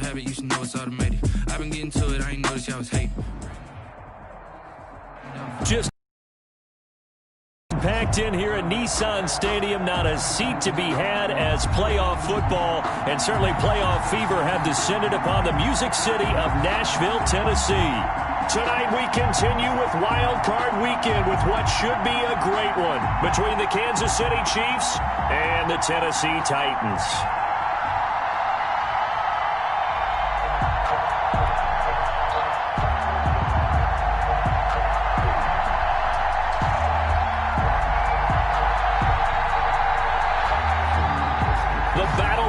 habit, you should know it's automated. I've been getting to it, I ain't noticed y'all was hating. Just packed in here at Nissan Stadium. Not a seat to be had as playoff football and certainly playoff fever have descended upon the Music City of Nashville, Tennessee. Tonight we continue with Wild Card Weekend with what should be a great one between the Kansas City Chiefs and the Tennessee Titans.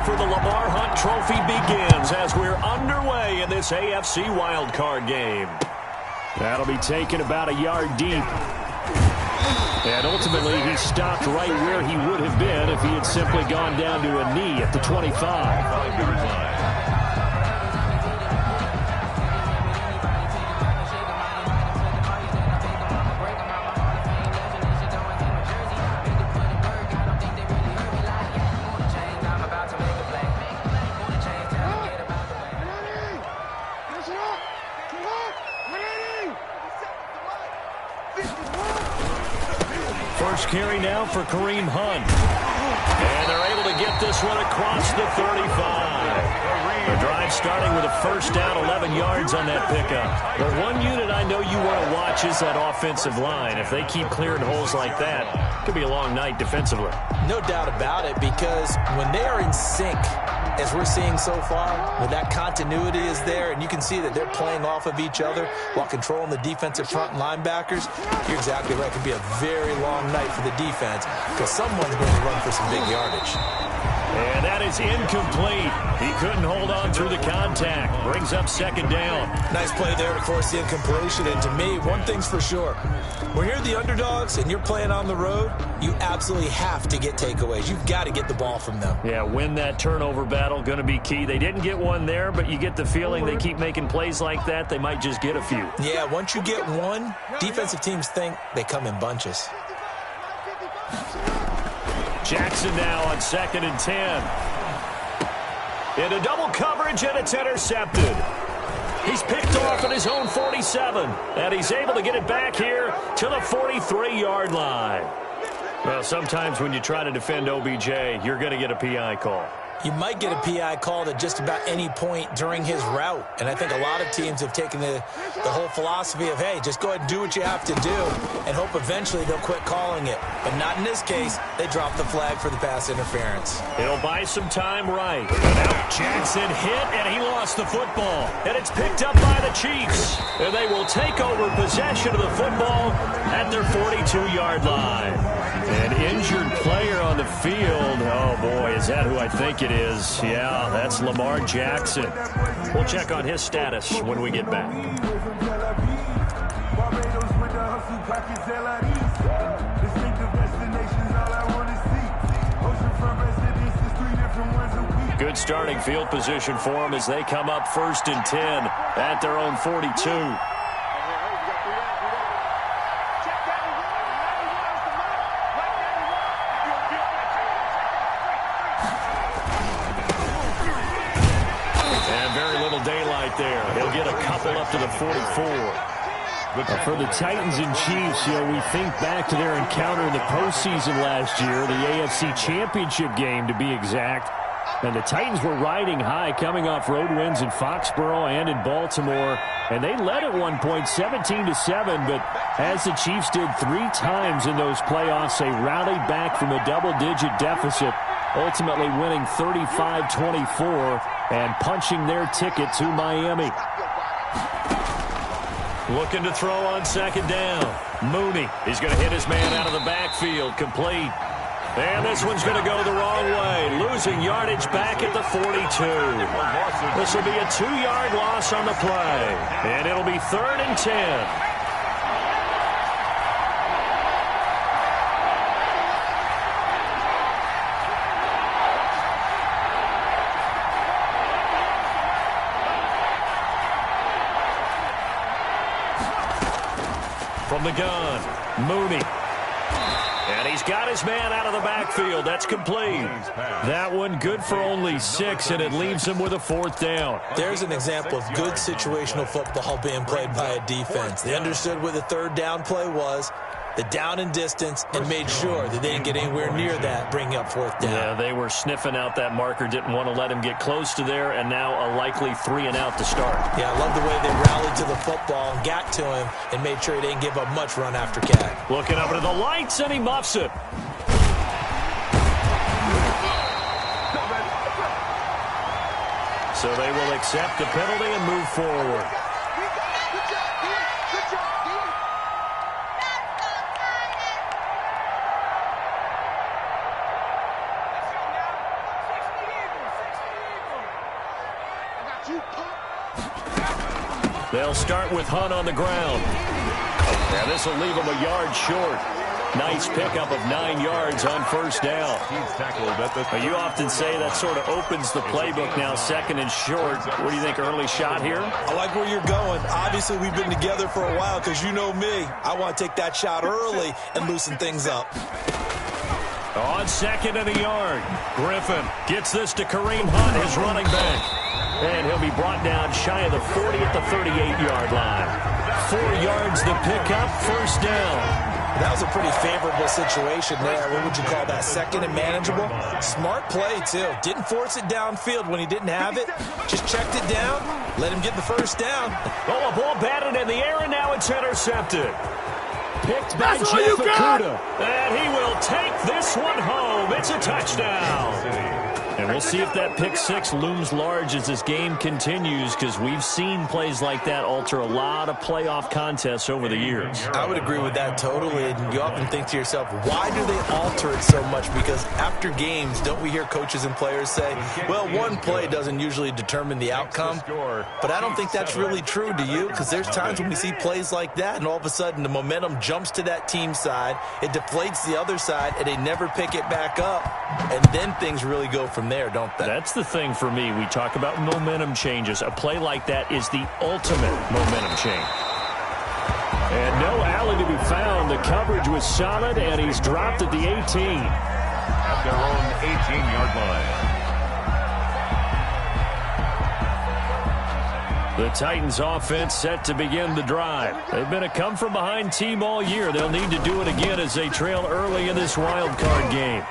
For the Lamar Hunt Trophy begins as we're underway in this AFC wildcard game. That'll be taken about a yard deep. And ultimately, he stopped right where he would have been if he had simply gone down to a knee at the 25. First carry now for Kareem Hunt. And they're able to get this one across the 35. The drive starting with a first down, 11 yards on that pickup. But one unit I know you want to watch is that offensive line. If they keep clearing holes like that, it could be a long night defensively. No doubt about it, because when they are in sync, as we're seeing so far, when that continuity is there, and you can see that they're playing off of each other while controlling the defensive front linebackers, you're exactly right. It could be a very long night for the defense because someone's going to run for some big yardage. And that is incomplete. He couldn't hold on through the contact. Brings up second down. Nice play there to force the incompletion. And to me, one thing's for sure. When you're the underdogs and you're playing on the road, you absolutely have to get takeaways. You've got to get the ball from them. Yeah, win that turnover battle, going to be key. They didn't get one there, but you get the feeling they keep making plays like that, they might just get a few. Yeah, once you get one, defensive teams think they come in bunches. Jackson now on 2nd and 10. Into double coverage, and it's intercepted. He's picked off at his own 47, and he's able to get it back here to the 43-yard line. Well, sometimes when you try to defend OBJ, you're going to get a PI call. You might get a PI called at just about any point during his route. And I think a lot of teams have taken the whole philosophy of, hey, just go ahead and do what you have to do and hope eventually they'll quit calling it. But not in this case. They dropped the flag for the pass interference. It'll buy some time right. Now Jackson hit, and he lost the football. And it's picked up by the Chiefs. And they will take over possession of the football at their 42-yard line. An injured player on the field. Oh, boy, is that who I think it is? Yeah, that's Lamar Jackson. We'll check on his status when we get back. Good starting field position for them as they come up 1st and 10 at their own 42. There. He'll get a couple up to the 44. But for the Titans and Chiefs, we think back to their encounter in the postseason last year, the AFC Championship game to be exact. And the Titans were riding high, coming off road wins in Foxborough and in Baltimore. And they led at one point 17-7, but as the Chiefs did 3 times in those playoffs, they rallied back from a double-digit deficit, ultimately winning 35-24 and punching their ticket to Miami. Looking to throw on 2nd down. Mooney, he's going to hit his man out of the backfield, complete. And this one's going to go the wrong way, losing yardage back at the 42. This will be a 2-yard loss on the play, and it'll be 3rd and 10. From the gun, Mooney. And he's got his man out of the backfield. That's complete. That one good for only 6, and it leaves him with a 4th down. There's an example of good situational football being played by a defense. They understood where the 3rd down play was, the down and distance, and made sure that they didn't get anywhere near that, bringing up 4th down. Yeah, they were sniffing out that marker, didn't want to let him get close to there, and now a likely 3 and out to start. Yeah, I love the way they rallied to the football and got to him and made sure he didn't give up much run after catch. Looking over to the lights, and he muffs it. So they will accept the penalty and move forward. They'll start with Hunt on the ground. And this will leave him a yard short. Nice pickup of 9 yards on 1st down. You often say that sort of opens the playbook now, 2nd and short. What do you think, early shot here? I like where you're going. Obviously, we've been together for a while because you know me. I want to take that shot early and loosen things up. On 2nd and a yard, Griffin gets this to Kareem Hunt, his running back. And he'll be brought down shy of the 40 at the 38-yard line. 4 yards to pick up, 1st down. That was a pretty favorable situation there. What would you call that, 2nd and manageable? Smart play, too. Didn't force it downfield when he didn't have it. Just checked it down, let him get the 1st down. Oh, a ball batted in the air, and now it's intercepted. Picked by Jeff Okudah. And he will take this one home. It's a touchdown. And we'll see if that pick 6 looms large as this game continues, because we've seen plays like that alter a lot of playoff contests over the years. I would agree with that totally. And you often think to yourself, why do they alter it so much? Because after games, don't we hear coaches and players say, well, one play doesn't usually determine the outcome. But I don't think that's really true, do you? Because there's times when we see plays like that, and all of a sudden the momentum jumps to that team side, it deflates the other side, and they never pick it back up. And then things really go from there, don't they? That's the thing for me. We talk about momentum changes. A play like that is the ultimate momentum change. And no alley to be found. The coverage was solid, and he's dropped at the 18. At their own 18-yard line. The Titans offense set to begin the drive. They've been a come-from-behind team all year. They'll need to do it again as they trail early in this wild card game.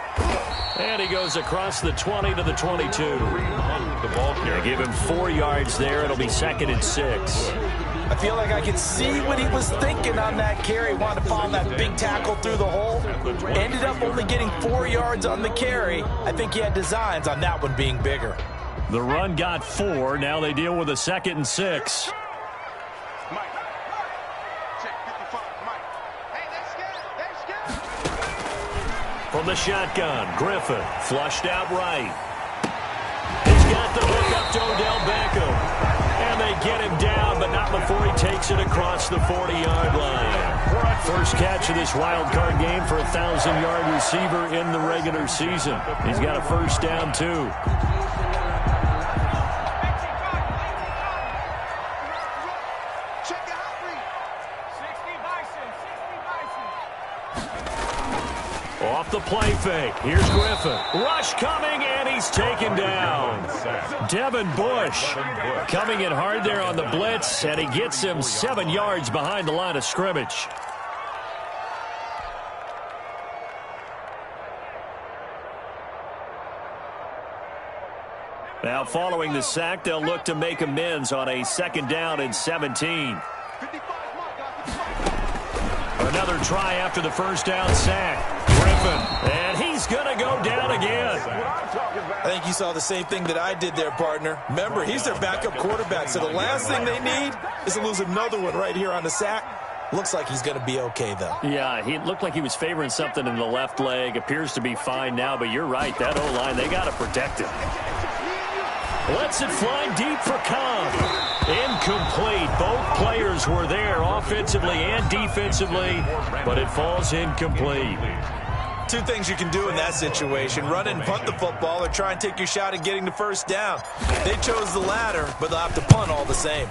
And he goes across the 20 to the 22. They give him 4 yards there. It'll be 2nd and 6. I feel like I can see what he was thinking on that carry. Wanted to follow that big tackle through the hole. Ended up only getting 4 yards on the carry. I think he had designs on that one being bigger. The run got 4. Now they deal with a 2nd and 6. From the shotgun, Griffin flushed out right. He's got the hook up to Odell Beckham. And they get him down, but not before he takes it across the 40-yard line. First catch of this wild card game for a 1,000-yard receiver in the regular season. He's got a 1st down, too. Off the play fake. Here's Griffin. Rush coming, and he's taken down. Devin Bush coming in hard there on the blitz, and he gets him 7 yards behind the line of scrimmage. Now, following the sack, they'll look to make amends on a 2nd down and 17. Another try after the 1st down sack. Griffin, and he's going to go down again. I think you saw the same thing that I did there, partner. Remember, he's their backup quarterback, so the last thing they need is to lose another one right here on the sack. Looks like he's going to be okay, though. Yeah, he looked like he was favoring something in the left leg. Appears to be fine now, but you're right. That O-line, they got to protect him. Lets it fly deep for Cobb. Incomplete. Both players were there offensively and defensively, but it falls incomplete. Two things you can do in that situation: run and punt the football, or try and take your shot at getting the 1st down. They chose the latter, but they'll have to punt all the same.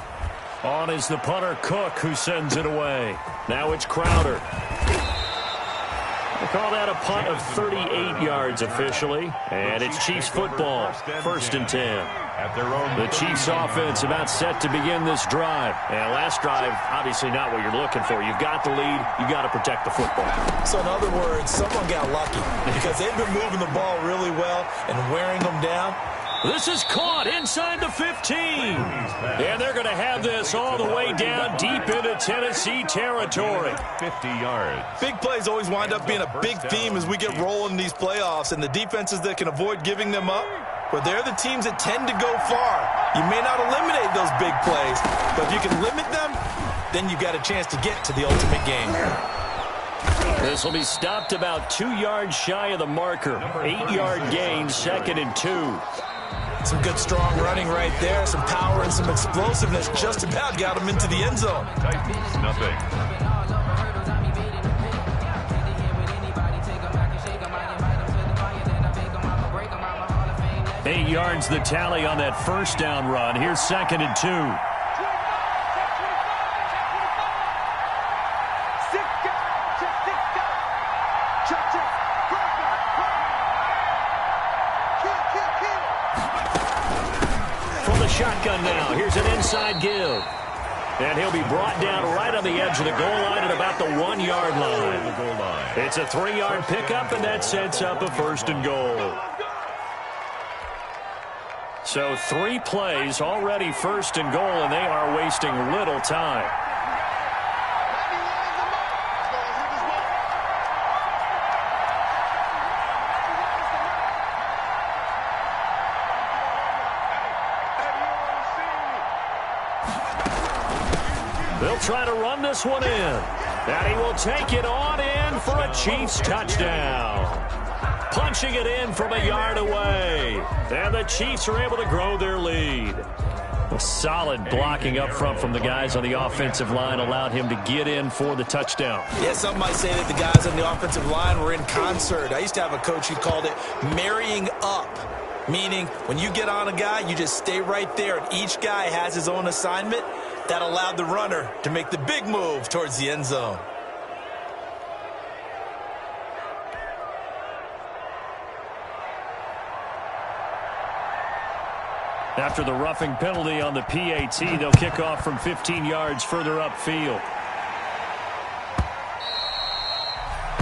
On is the punter, Cook, who sends it away. Now it's Crowder. We'll call that a punt of 38 yards officially. And it's Chiefs football, 1st and 10. The Chiefs offense about set to begin this drive. And last drive, obviously not what you're looking for. You've got the lead. You've got to protect the football. So in other words, someone got lucky because they've been moving the ball really well and wearing them down. This is caught inside the 15. And they're going to have this all the way down deep into Tennessee territory. 50 yards. Big plays always wind up being a big theme as we get rolling in these playoffs, and the defenses that can avoid giving them up, but they're the teams that tend to go far. You may not eliminate those big plays, but if you can limit them, then you've got a chance to get to the ultimate game. This will be stopped about 2 yards shy of the marker. 8-yard gain, 2nd and 2. Some good, strong running right there. Some power and some explosiveness just about got him into the end zone. Titans, nothing. Eight yards the tally on that first down run. Here's 2nd and 2. Shotgun now. Here's an inside give. And he'll be brought down right on the edge of the goal line at about the 1-yard line. It's a 3-yard pickup, and that sets up a 1st and goal. So 3 plays already 1st and goal, and they are wasting little time. They'll try to run this one in. And he will take it on in for a Chiefs touchdown. Punching it in from a yard away. And the Chiefs are able to grow their lead. A solid blocking up front from the guys on the offensive line allowed him to get in for the touchdown. Yeah, some might say that the guys on the offensive line were in concert. I used to have a coach who called it marrying up. Meaning, when you get on a guy, you just stay right there, and each guy has his own assignment. That allowed the runner to make the big move towards the end zone. After the roughing penalty on the PAT, they'll kick off from 15 yards further upfield.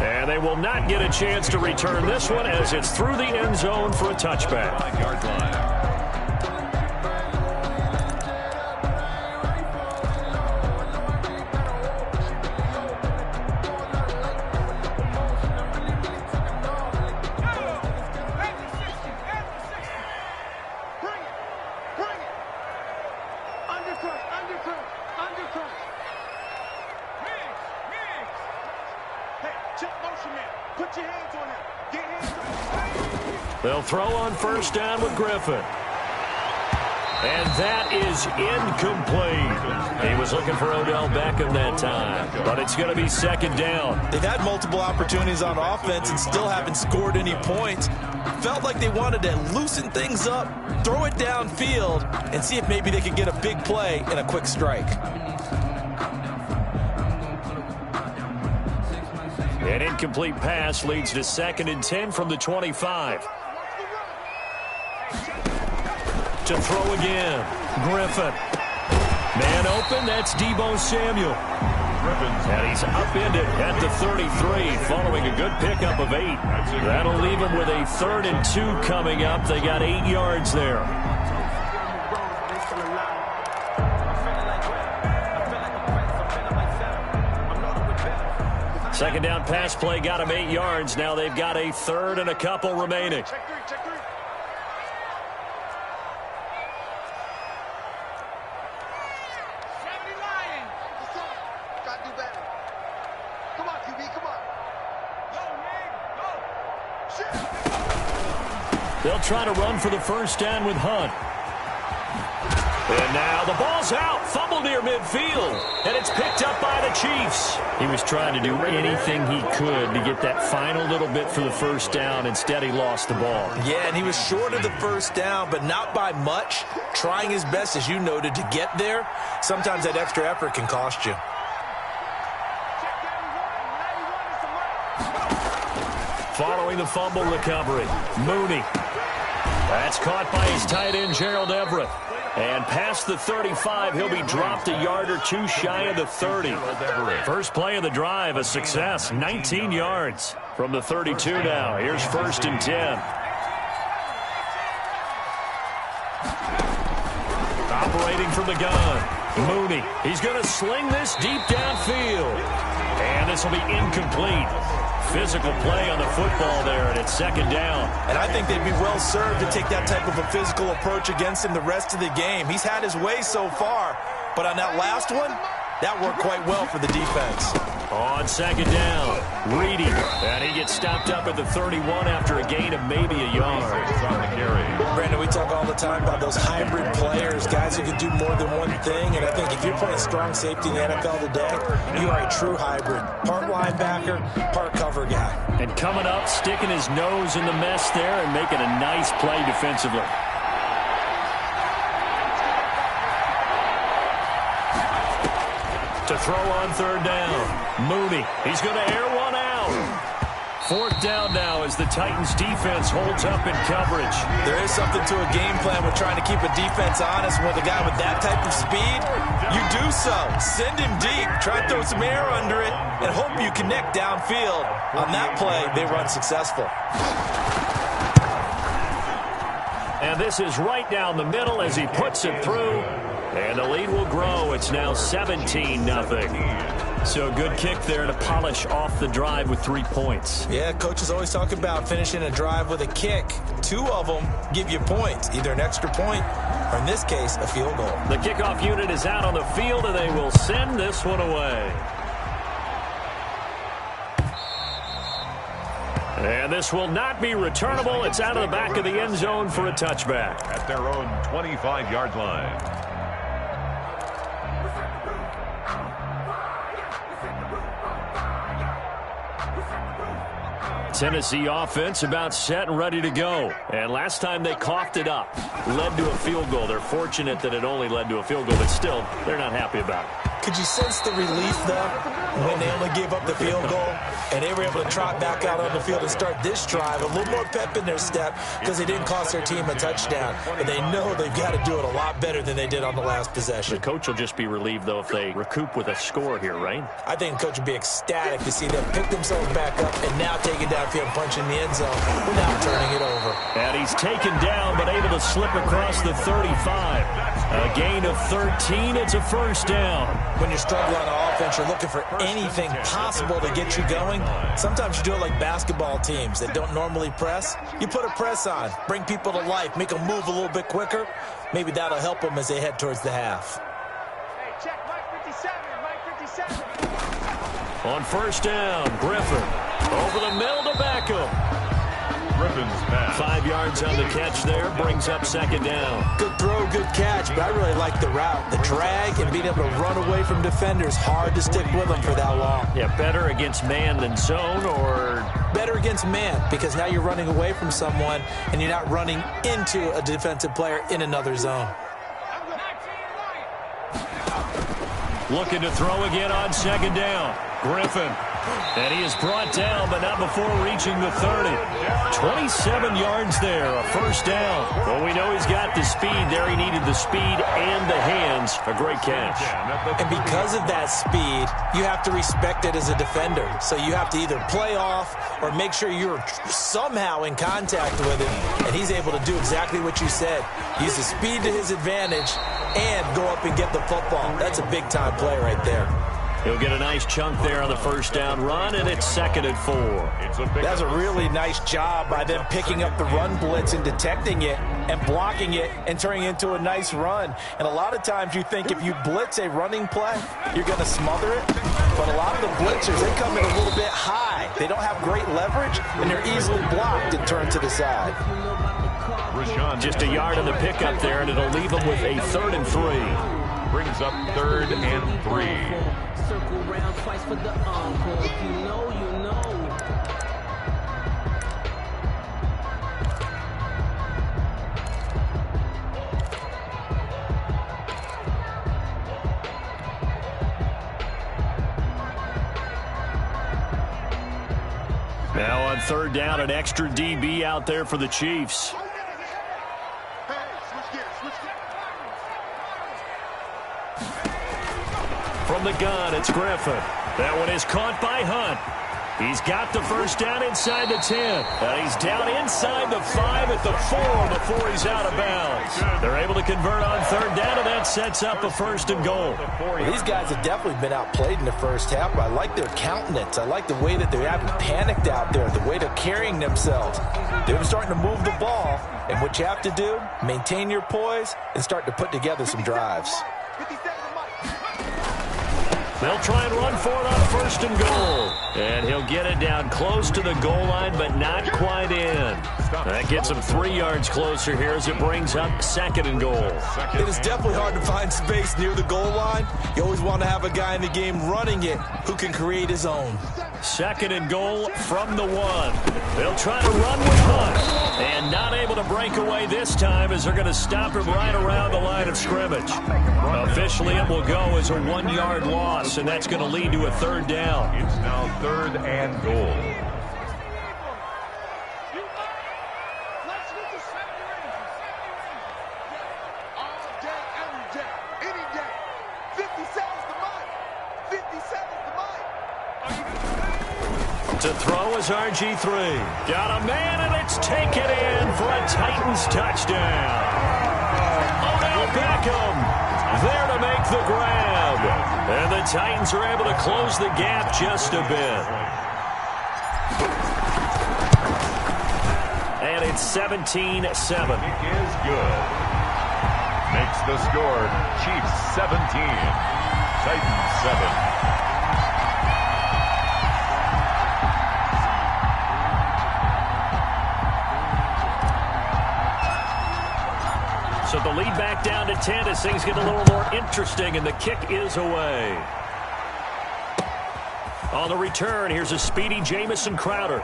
And they will not get a chance to return this one as it's through the end zone for a touchback. 5-yard line. They'll throw on 1st down with Griffin. And that is incomplete. He was looking for Odell Beckham that time, but it's going to be 2nd down. They've had multiple opportunities on offense and still haven't scored any points. Felt like they wanted to loosen things up, throw it downfield, and see if maybe they could get a big play and a quick strike. An incomplete pass leads to 2nd and 10 from the 25. To throw again. Griffin. Man open, that's Deebo Samuel. And he's upended at the 33 following a good pickup of 8. That'll leave him with a 3rd and 2 coming up. They got 8 yards there. Second down pass play got him 8 yards. Now they've got a 3rd and a couple remaining. They'll try to run for the 1st down with Hunt. And now the ball's out. Fumble near midfield. And it's picked up by the Chiefs. He was trying to do anything he could to get that final little bit for the 1st down. Instead, he lost the ball. Yeah, and he was short of the 1st down, but not by much. Trying his best, as you noted, to get there. Sometimes that extra effort can cost you. during the fumble recovery. Mooney. That's caught by his tight end, Gerald Everett. And past the 35, he'll be dropped a yard or two shy of the 30. First play of the drive, a success, 19 yards. From the 32 now, here's 1st and 10. Operating from the gun, Mooney. He's going to sling this deep downfield. And this will be incomplete. Physical play on the football there, and it's 2nd down. And I think they'd be well served to take that type of a physical approach against him the rest of the game. He's had his way so far, but on that last one, that worked quite well for the defense. On 2nd down, Reedy. And he gets stopped up at the 31 after a gain of maybe a yard. On the carry. Brandon, we talk all the time about those hybrid players, guys who can do more than one thing. And I think if you're playing strong safety in the NFL today, you are a true hybrid. Part linebacker, part cover guy. And coming up, sticking his nose in the mess there and making a nice play defensively. To throw on 3rd down, Mooney. He's going to air one out. 4th down now as the Titans defense holds up in coverage. There is something to a game plan with trying to keep a defense honest. With a guy with that type of speed, you do so. Send him deep, try to throw some air under it, and hope you connect downfield. On that play, they run successful. And this is right down the middle as he puts it through. And the lead will grow. It's now 17-0. So a good kick there to polish off the drive with 3 points. Yeah, coaches always talk about finishing a drive with a kick. 2 of them give you points, either an extra point or, in this case, a field goal. The kickoff unit is out on the field, and they will send this one away. And this will not be returnable. It's out of the back of the end zone for a touchback. At their own 25-yard line. Tennessee offense about set and ready to go. And last time they coughed it up, led to a field goal. They're fortunate that it only led to a field goal, but still, they're not happy about it. Could you sense the relief, though, when they only gave up the field goal and they were able to trot back out on the field and start this drive? A little more pep in their step because they didn't cost their team a touchdown. But they know they've got to do it a lot better than they did on the last possession. The coach will just be relieved, though, if they recoup with a score here, right? I think the coach would be ecstatic to see them pick themselves back up and now take it downfield and punch in the end zone without turning it over. And he's taken down but able to slip across the 35. A gain of 13. It's a 1st down. When you're struggling on offense, you're looking for anything possible to get you going. Sometimes you do it like basketball teams that don't normally press. You put a press on, bring people to life, make them move a little bit quicker. Maybe that'll help them as they head towards the half. Hey, check Mike 57, Mike 57. On 1st down, Griffin over the middle to Beckham. Griffin's pass. 5 yards on the catch there, brings up 2nd down. Good throw, good catch, but I really like the route. The drag and being able to run away from defenders, hard to stick with them for that long. Yeah, better against man than zone, or better against man, because now you're running away from someone and you're not running into a defensive player in another zone. Looking to throw again on 2nd down. Griffin. And he is brought down, but not before reaching the 30. 27 yards there, a 1st down. Well, we know he's got the speed there. He needed the speed and the hands. A great catch. And because of that speed, you have to respect it as a defender. So you have to either play off or make sure you're somehow in contact with him. And he's able to do exactly what you said. Use the speed to his advantage and go up and get the football. That's a big-time play right there. He'll get a nice chunk there on the 1st down run, and it's 2nd and 4. That's a really nice job by them picking up the run blitz and detecting it and blocking it and turning it into a nice run. And a lot of times you think if you blitz a running play, you're going to smother it. But a lot of the blitzers, they come in a little bit high. They don't have great leverage, and they're easily blocked and turned to the side. Just a yard on the pickup there, and it'll leave them with a 3rd and 3. Brings up 3rd and 3. Circle round twice for the encore. If you know, you know. Now on third down, an extra DB out there for the Chiefs. From the gun, it's Griffin. That one is caught by Hunt. He's got the first down inside the 10. And he's down inside the 5 at the 4 before he's out of bounds. They're able to convert on third down, and that sets up a first and goal. Well, these guys have definitely been outplayed in the first half, but I like their countenance. I like the way that they haven't panicked out there, the way they're carrying themselves. They're starting to move the ball, and what you have to do, maintain your poise and start to put together some drives. They'll try and run for it on first and goal. And he'll get it down close to the goal line, but not quite in. That gets him 3 yards closer here as it brings up second and goal. It is definitely hard to find space near the goal line. You always want to have a guy in the game running it who can create his own. Second and goal from the 1. They'll try to run with Hunt. And not able to break away this time as they're going to stop him right around the line of scrimmage. Officially, it will go as a 1-yard loss, and that's going to lead to a third down. It's now third and goal. To throw is RG3. Got a man, and it's taken in for a Titans touchdown. Odell Beckham there to make the grab. And the Titans are able to close the gap just a bit. And it's 17-7. Kick is good. Makes the score. Chiefs 17. Titans 7. So the lead back down to 10 as things get a little more interesting, and the kick is away. On the return, here's a speedy Jamison Crowder.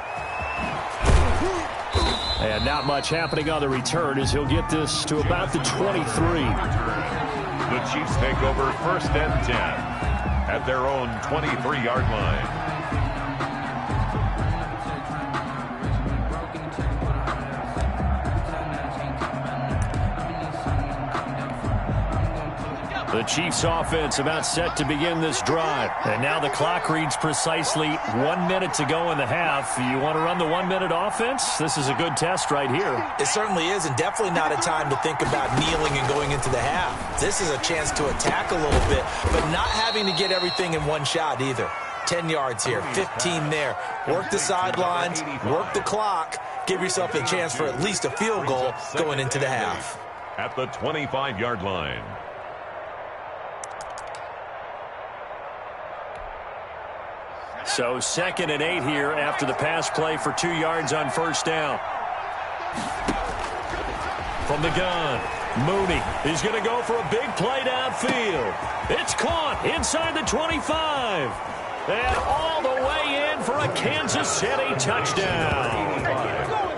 And not much happening on the return as he'll get this to about the 23. The Chiefs take over first and 10 at their own 23-yard line. The Chiefs offense about set to begin this drive. And now the clock reads precisely 1 minute to go in the half. You want to run the 1-minute offense? This is a good test right here. It certainly is, and definitely not a time to think about kneeling and going into the half. This is a chance to attack a little bit, but not having to get everything in one shot either. 10 yards here, 15 there. Work the sidelines, work the clock, give yourself a chance for at least a field goal going into the half. At the 25-yard line. So 2nd and 8 here after the pass play for 2 yards on first down. From the gun, Mooney is going to go for a big play downfield. It's caught inside the 25. And all the way in for a Kansas City touchdown.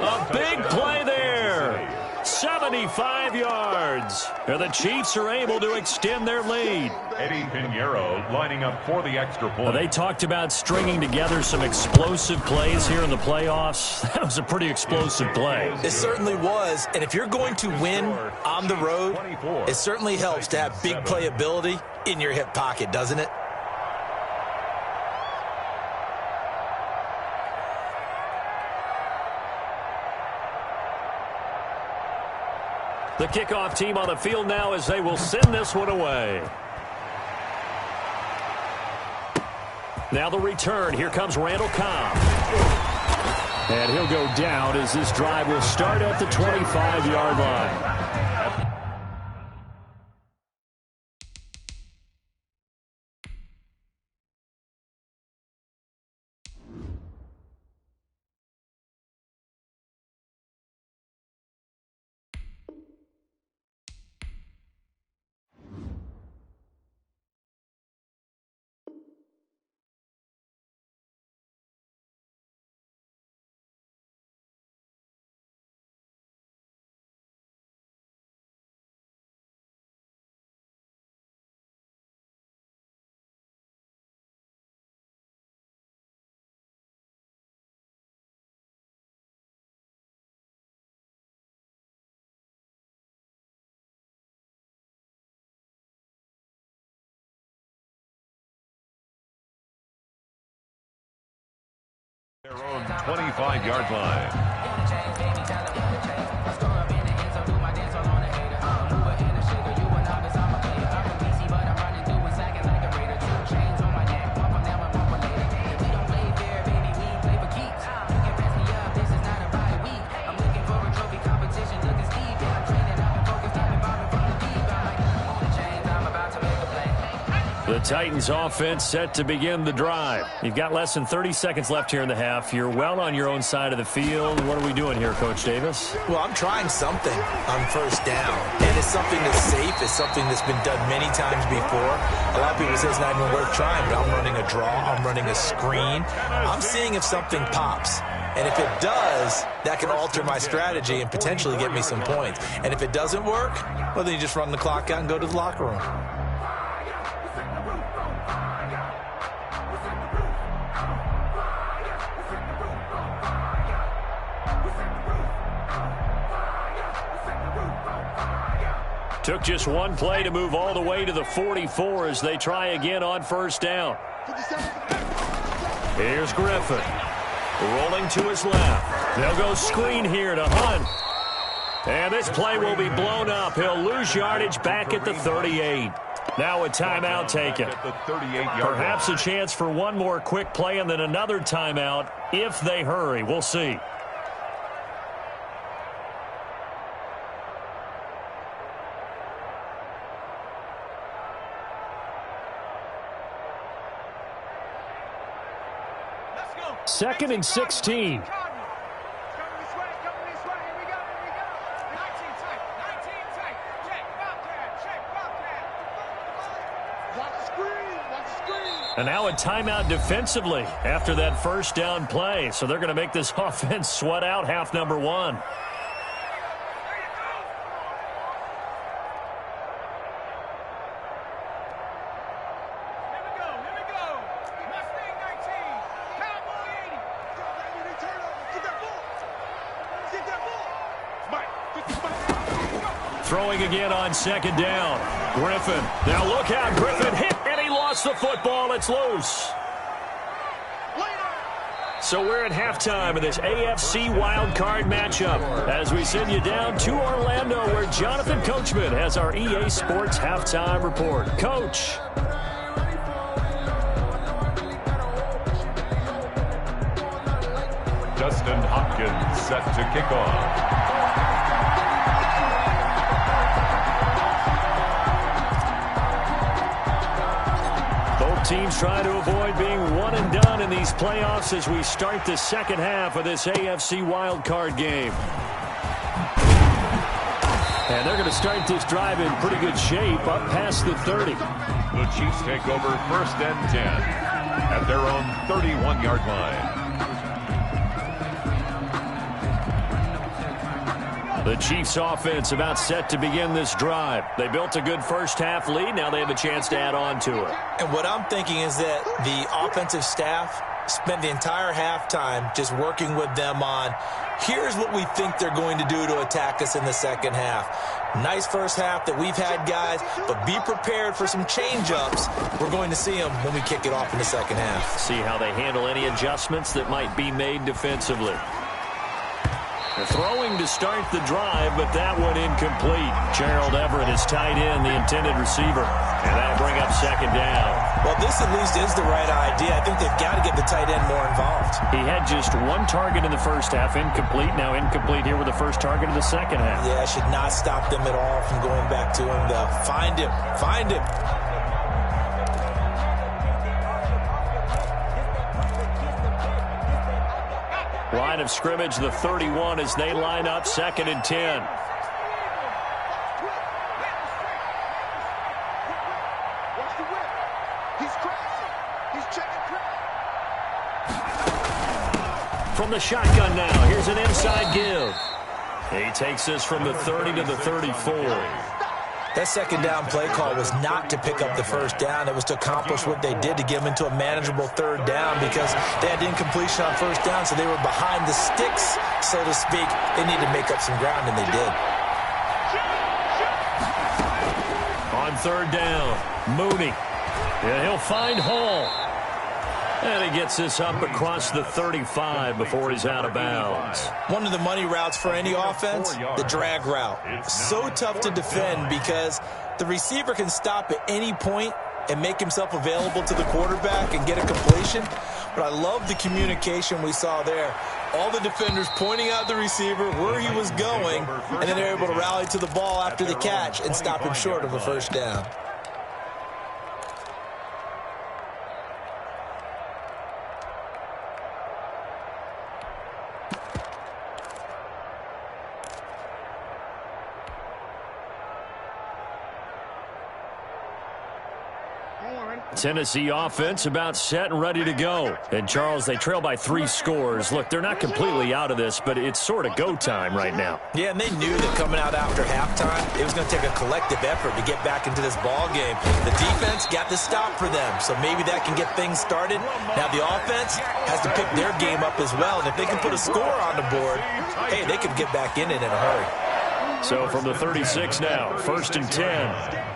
A big play there. 75 yards. And the Chiefs are able to extend their lead. Eddie Pinheiro lining up for the extra point. They talked about stringing together some explosive plays here in the playoffs. That was a pretty explosive play. It certainly was. And if you're going to win on the road, it certainly helps to have big playability in your hip pocket, doesn't it? The kickoff team on the field now as they will send this one away. Now the return. Here comes Randall Cobb. And he'll go down as this drive will start at the 25-yard line. Their own 25-yard line. The Titans offense set to begin the drive. You've got less than 30 seconds left here in the half. You're well on your own side of the field. What are we doing here, Coach Davis? Well, I'm trying something on first down, and it's something that's safe. It's something that's been done many times before. A lot of people say it's not even worth trying, but I'm running a draw. I'm running a screen. I'm seeing if something pops. And if it does, that can alter my strategy and potentially get me some points. And if it doesn't work, well, then you just run the clock out and go to the locker room. Took just one play to move all the way to the 44 as they try again on first down. Here's Griffin. Rolling to his left. They'll go screen here to Hunt. And this play will be blown up. He'll lose yardage back at the 38. Now a timeout taken. Perhaps a chance for one more quick play and then another timeout if they hurry. We'll see. Second and 16. And now a timeout defensively after that first down play. So they're going to make this offense sweat out half number one. Throwing again on second down. Griffin. Now look out. Griffin hit, and he lost the football. It's loose. So we're at halftime of this AFC wildcard matchup as we send you down to Orlando where Jonathan Coachman has our EA Sports halftime report. Coach. Justin Hopkins set to kick off. Teams trying to avoid being one and done in these playoffs as we start the second half of this AFC wildcard game. And they're going to start this drive in pretty good shape up past the 30. The Chiefs take over first and 10 at their own 31-yard line. The Chiefs offense about set to begin this drive. They built a good first half lead. Now they have a chance to add on to it. And what I'm thinking is that the offensive staff spent the entire halftime just working with them on, here's what we think they're going to do to attack us in the second half. Nice first half that we've had, guys, but be prepared for some change-ups. We're going to see them when we kick it off in the second half. See how they handle any adjustments that might be made defensively. They're throwing to start the drive, but that one incomplete. Gerald Everett is tight end, the intended receiver, and that'll bring up second down. Well, this at least is the right idea. I think they've got to get the tight end more involved. He had just one target in the first half, incomplete. Now incomplete here with the first target of the second half. Yeah, should not stop them at all from going back to him, though. Find him. Find him. Line of scrimmage, the 31 as they line up, second and 10. From the shotgun now, here's an inside give. He takes this from the 30 to the 34. That second down play call was not to pick up the first down. It was to accomplish what they did to get them into a manageable third down because they had incompletion on first down, so they were behind the sticks, so to speak. They needed to make up some ground, and they did. On third down, Mooney. And he'll find Hall. And he gets this up across the 35 before he's out of bounds. One of the money routes for any offense, the drag route. So tough to defend because the receiver can stop at any point and make himself available to the quarterback and get a completion. But I love the communication we saw there. All the defenders pointing out the receiver, where he was going, and then they're able to rally to the ball after the catch and stop him short of a first down. Tennessee offense about set and ready to go. And, Charles, they trail by 3 scores. Look, they're not completely out of this, but it's sort of go time right now. Yeah, and they knew that coming out after halftime, it was going to take a collective effort to get back into this ball game. The defense got the stop for them, so maybe that can get things started. Now the offense has to pick their game up as well, and if they can put a score on the board, hey, they could get back in it in a hurry. So from the 36 now, 1st and 10.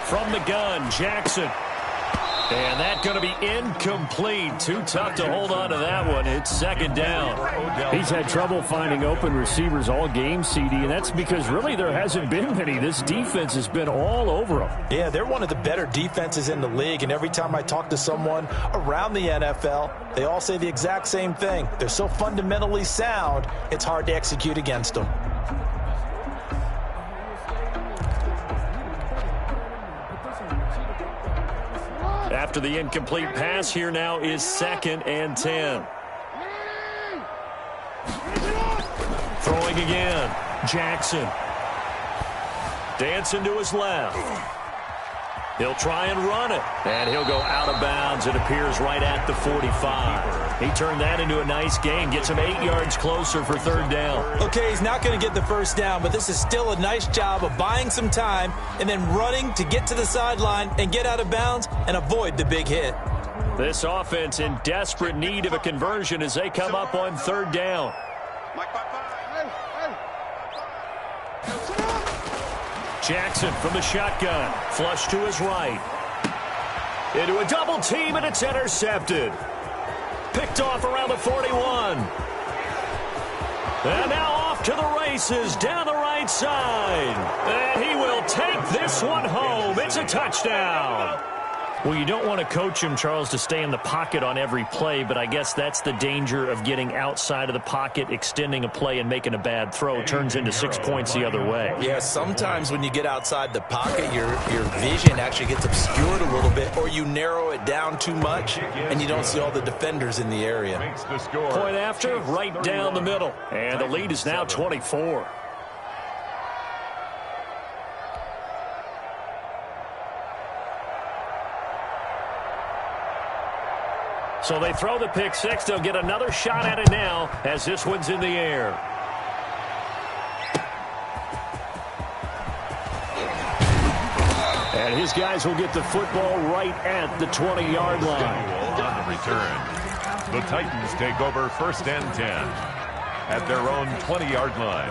From the gun, Jackson. And that's going to be incomplete. Too tough to hold on to that one. It's 2nd down. He's had trouble finding open receivers all game, CD, and that's because really there hasn't been many. This defense has been all over them. Yeah, they're one of the better defenses in the league, and every time I talk to someone around the NFL, they all say the exact same thing. They're so fundamentally sound, it's hard to execute against them. After the incomplete pass, here now is 2nd and 10. Throwing again. Jackson. Dancing to his left. He'll try and run it. And he'll go out of bounds. It appears right at the 45. He turned that into a nice gain. Gets him 8 yards closer for 3rd down. Okay, he's not going to get the first down, but this is still a nice job of buying some time and then running to get to the sideline and get out of bounds and avoid the big hit. This offense in desperate need of a conversion as they come up on 3rd down. Jackson from the shotgun. Flush to his right. Into a double team, and it's intercepted. Picked off around the 41. And now off to the races down the right side. And he will take this one home. It's a touchdown. Well, you don't want to coach him, Charles, to stay in the pocket on every play, but I guess that's the danger of getting outside of the pocket, extending a play, and making a bad throw. Turns into 6 points the other way. Yeah, sometimes when you get outside the pocket, your vision actually gets obscured a little bit, or you narrow it down too much, and you don't see all the defenders in the area. Point after, right down the middle. And the lead is now 24. So they throw the pick six. They'll get another shot at it now as this one's in the air. And his guys will get the football right at the 20-yard line. On the return, the Titans take over 1st and 10 at their own 20-yard line.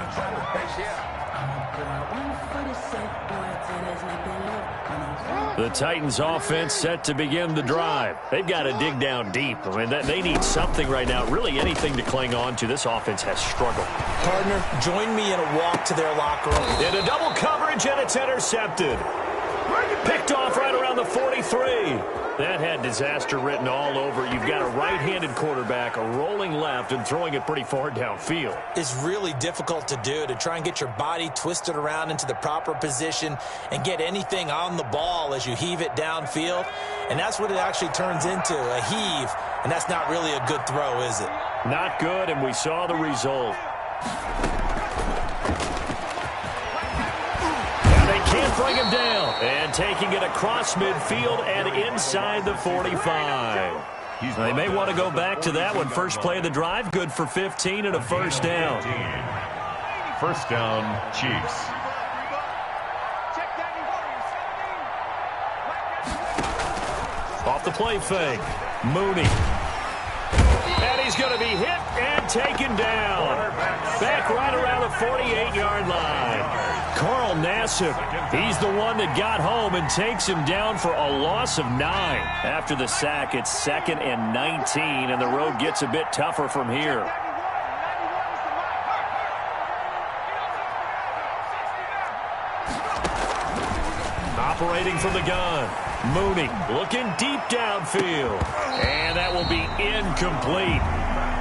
The Titans offense set to begin the drive. They've got to dig down deep. I mean, they need something right now, really anything to cling on to. This offense has struggled. Partner, join me in a walk to their locker room. In a double coverage, and it's intercepted. Picked off right around the 43. That had disaster written all over. You've got a right-handed quarterback, a rolling left, and throwing it pretty far downfield. It's really difficult to do, to try and get your body twisted around into the proper position and get anything on the ball as you heave it downfield. And that's what it actually turns into, a heave. And that's not really a good throw, is it? Not good, and we saw the result. Can't bring him down. And taking it across midfield and inside the 45. They may want to go back to that one. First play of the drive, good for 15 and a first down. First down, Chiefs. Off the play fake. Mooney. And he's going to be hit and taken down. Back right around the 48-yard line. Carl Nassib. He's the one that got home and takes him down for a loss of 9. After the sack, it's 2nd and 19, and the road gets a bit tougher from here. Operating from the gun, Mooney looking deep downfield, and that will be incomplete.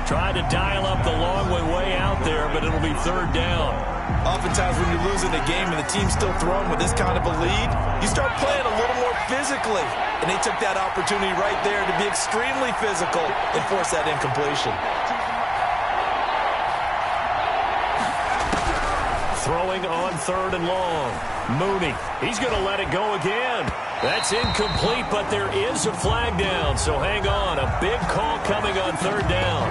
Tried to dial up the long way out there, but it'll be 3rd down. Oftentimes when you're losing a game and the team's still throwing with this kind of a lead, you start playing a little more physically. And they took that opportunity right there to be extremely physical and force that incompletion. Throwing on 3rd and long. Mooney, he's going to let it go again. That's incomplete, but there is a flag down, so hang on. A big call coming on 3rd down.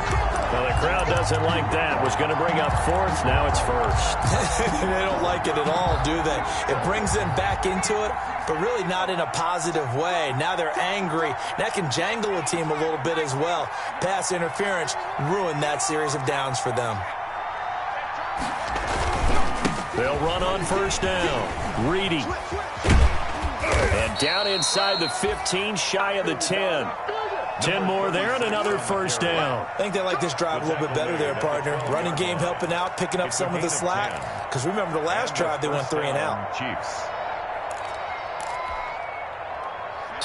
Well, the crowd doesn't like that. Was going to bring up 4th, now it's 1st. They don't like it at all, do they? It brings them back into it, but really not in a positive way. Now they're angry. That can jangle a team a little bit as well. Pass interference ruined that series of downs for them. They'll run on 1st down. Reedy. And down inside the 15, shy of the 10. 10 more there and another 1st down. I think they like this drive a little bit better there, partner. Running game helping out, picking up some of the slack. Because remember the last drive, they went 3 and out. Chiefs.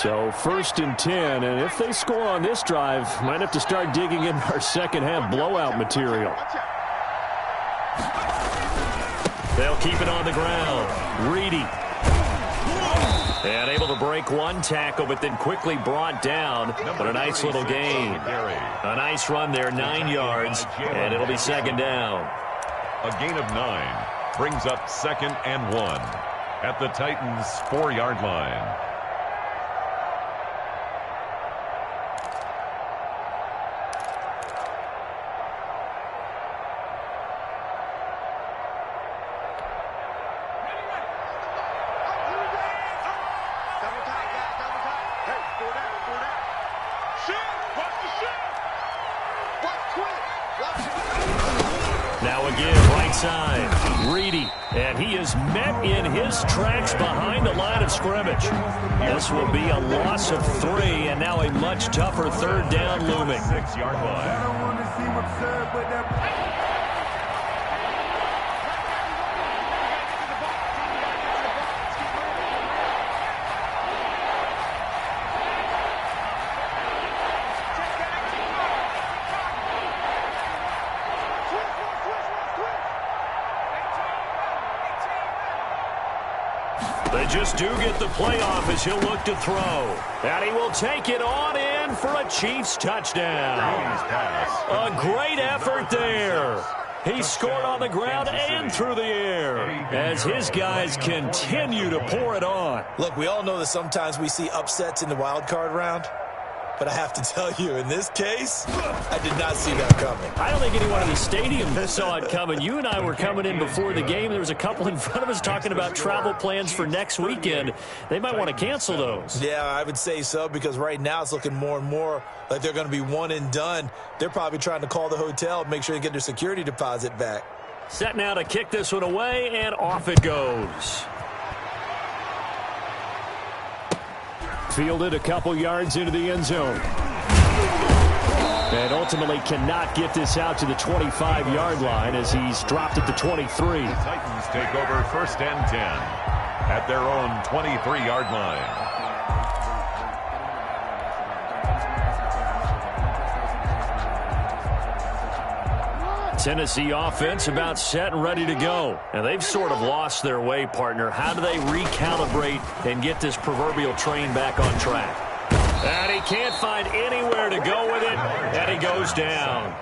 So 1st and 10, and if they score on this drive, might have to start digging in our second half blowout material. They'll keep it on the ground. Reedy. And able to break one tackle, but then quickly brought down. But a nice little gain. A nice run there, 9 yards, and it'll be 2nd down. A gain of 9 brings up 2nd and 1 at the Titans' 4-yard line. Now again, right side, Reedy, and he is met in his tracks behind the line of scrimmage. This will be a loss of 3, and now a much tougher 3rd down looming. 6-yard line. They just do get the playoff as he'll look to throw. And he will take it on in for a Chiefs touchdown. A great effort there. He scored on the ground and through the air as his guys continue to pour it on. Look, we all know that sometimes we see upsets in the wild card round. But I have to tell you, in this case, I did not see that coming. I don't think anyone in the stadium saw it coming. You and I were coming in before the game. There was a couple in front of us talking about travel plans for next weekend. They might want to cancel those. Yeah, I would say so, because right now it's looking more and more like they're going to be one and done. They're probably trying to call the hotel and make sure they get their security deposit back. Set now to kick this one away, and off it goes. Fielded a couple yards into the end zone. And ultimately cannot get this out to the 25-yard line as he's dropped at the 23. The Titans take over 1st and 10 at their own 23-yard line. Tennessee offense about set and ready to go. And they've sort of lost their way, partner. How do they recalibrate and get this proverbial train back on track? And he can't find anywhere to go with it, and he goes down.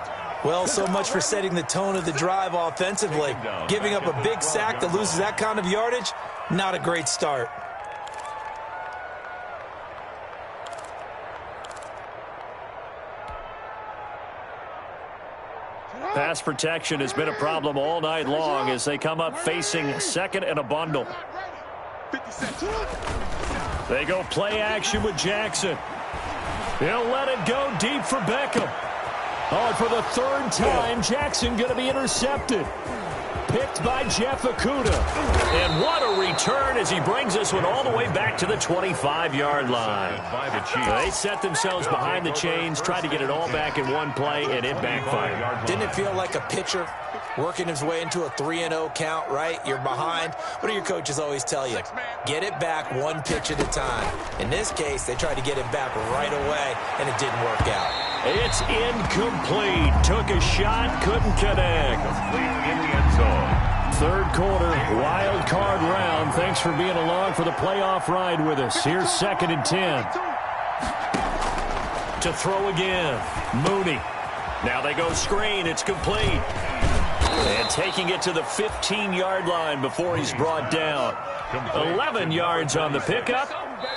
Well, so much for setting the tone of the drive offensively. Giving up a big sack that loses that kind of yardage, not a great start. Pass protection has been a problem all night long as they come up facing 2nd and a bundle. They go play action with Jackson. He'll let it go deep for Beckham. Oh, and for the 3rd time, Jackson going to be intercepted. picked by Jeff Okudah. And what a return as he brings this one all the way back to the 25-yard line. They set themselves behind the chains, tried to get it all back in one play, and it backfired. Didn't it feel like a pitcher working his way into a 3-0 count, right? You're behind. What do your coaches always tell you? Get it back one pitch at a time. In this case, they tried to get it back right away, and it didn't work out. It's incomplete. Took a shot, couldn't connect. In the end zone. Third quarter, wild card round. Thanks for being along for the playoff ride with us. Here's 2nd and 10. To throw again, Mooney. Now they go screen. It's complete. And taking it to the 15-yard line before he's brought down. 11 yards on the pickup.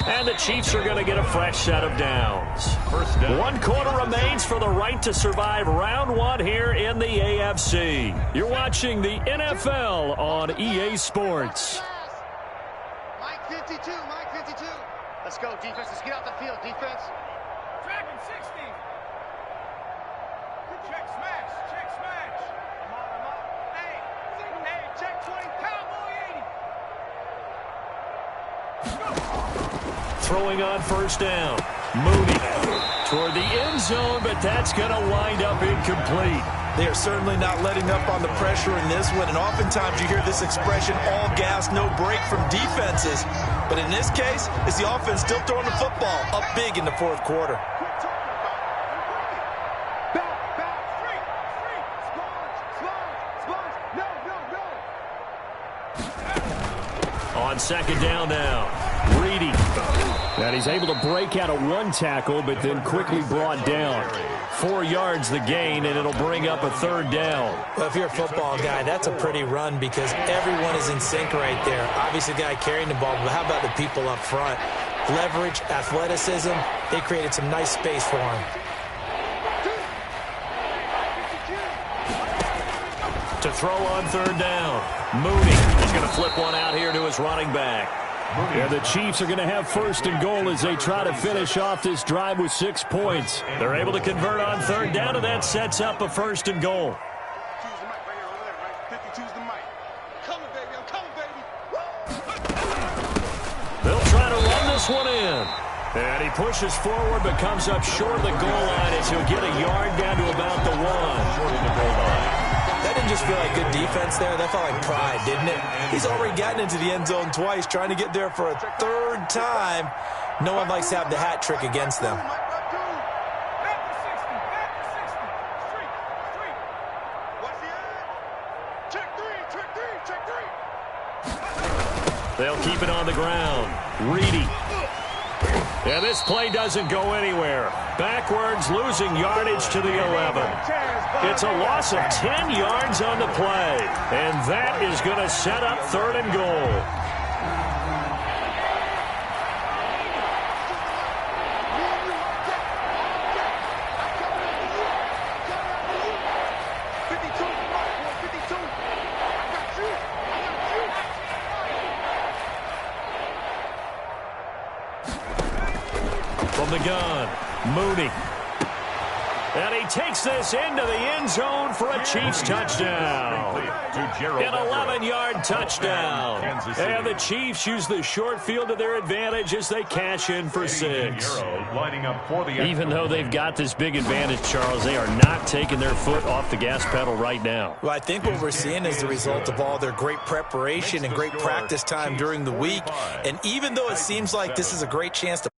And the Chiefs are going to get a fresh set of downs. 1 quarter remains for the right to survive round 1 here in the AFC. You're watching the NFL on EA Sports. Mike 52, Mike 52. Let's go, defense. Let's get out the field, defense. Dragon 60. Check smash, check smash. I'm on. Hey, check 20, cowboy 80. Throwing on first down. Mooney toward the end zone, but that's going to wind up incomplete. They are certainly not letting up on the pressure in this one, and oftentimes you hear this expression, all gas, no break from defenses. But in this case, it's the offense still throwing the football up big in the fourth quarter. On second down now, Reedy. And he's able to break out of 1 tackle, but then quickly brought down. 4 yards the gain, and it'll bring up a 3rd down. Well, if you're a football guy, that's a pretty run because everyone is in sync right there. Obviously, the guy carrying the ball, but how about the people up front? Leverage, athleticism, they created some nice space for him. To throw on 3rd down, Mooney is going to flip one out here to his running back. And the Chiefs are going to have 1st and goal as they try to finish off this drive with 6 points. They're able to convert on 3rd down, and that sets up a 1st and goal. 52's the mic. Coming, baby. I'm coming, baby. They'll try to run this one in. And he pushes forward but comes up short of the goal line as he'll get a yard down to about the 1. Short of the goal line. That didn't just feel like good defense there. That felt like pride, didn't it? He's already gotten into the end zone twice, trying to get there for a 3rd time. No one likes to have the hat trick against them. They'll keep it on the ground. Reedy. And this play doesn't go anywhere. Backwards, losing yardage to the 11. It's a loss of 10 yards on the play. And that is going to set up 3rd and goal. From the gun, Mooney. And he takes this into the end zone for a Chiefs touchdown. An 11-yard touchdown. And the Chiefs use the short field to their advantage as they cash in for 6. Even though they've got this big advantage, Charles, they are not taking their foot off the gas pedal right now. Well, I think what we're seeing is the result of all their great preparation and great practice time during the week. And even though it seems like this is a great chance to